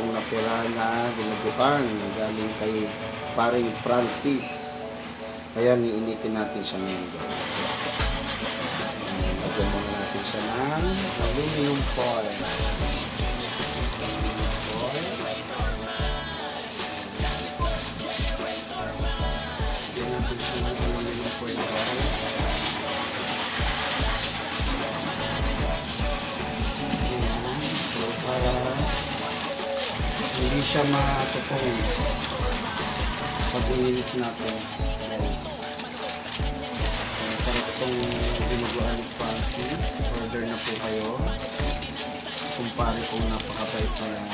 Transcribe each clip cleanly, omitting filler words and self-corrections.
itong natira na dinuguan galing kay paring Francis. Ayan, iinitin natin siya ngayon guys. Lagyan muna natin siya ng aluminum foil. Hindi siya matutong pag umilit natin guys. Sarap itong dinuguan ni Francis. Order na po kayo. Kumpare kung napakabait na yan.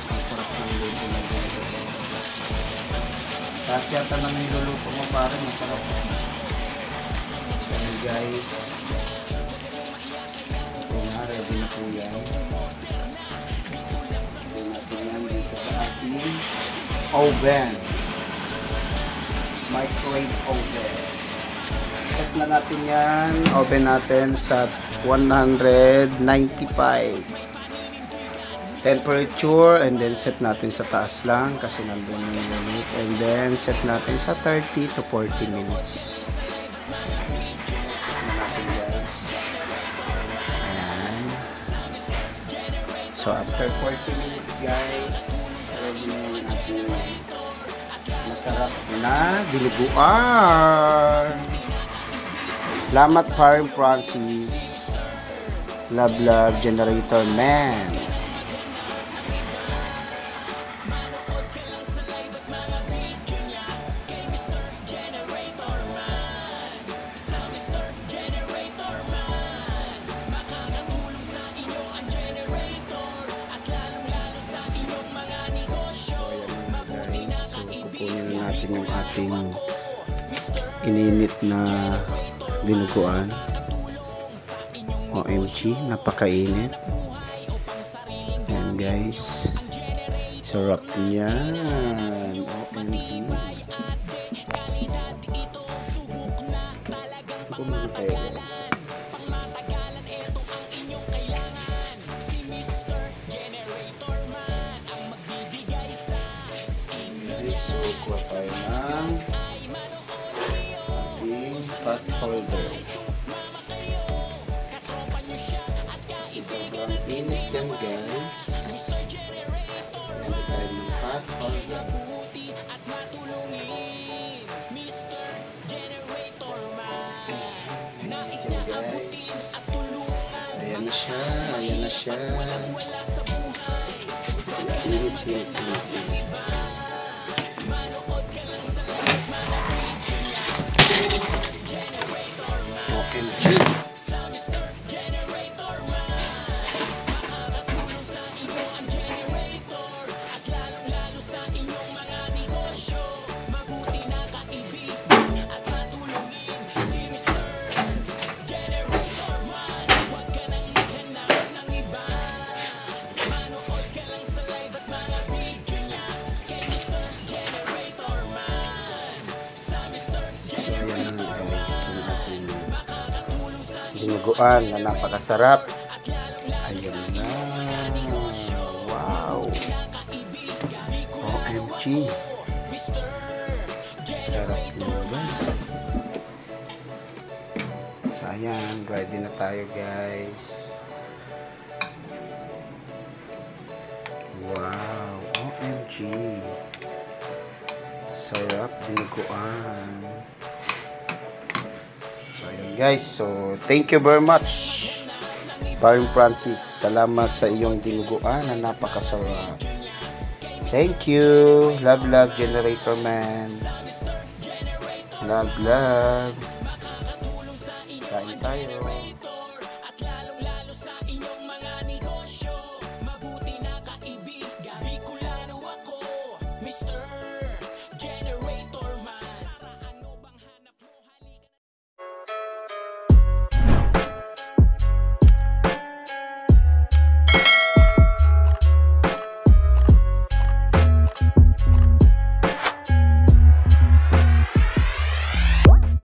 Ang sarap ng luto na dinuguan. Kahit yata na niluluto mo pare, masarap. So guys, ito na, ready na po yan. Sa ating oven, microwave oven. Set na natin yan, oven natin sa 195 temperature, and then set natin sa taas lang kasi nandun yung unit, and then set natin sa 30 to 40 minutes. Set na natin guys. Ayan. So after 40 minutes guys, ready na yung ating masarap na dinuguan. Salamat Paring Francis. Love love Generator Man. Kukunin natin yung ating ininit na dinuguan. OMG, napakainit. Ayan guys, sarap niyan. OMG. Kumain tayo guys. So, kuha tayo ng ating pot holder. Kasi sobrang init yan guys. Ayan tayo ng pot holder. Ayan na siya. Ayan na siya. Init, init, init, init. Dinuguan na napakasarap. Ayun na. Wow. OMG. Sarap naman. So ayan, ready na tayo guys. Wow. OMG. Sarap dinuguan. Guys, so thank you very much Paring Francis, salamat sa iyong dinuguan na napakasarap. Thank you. Love love Generator Man. Love love. Kain tayo.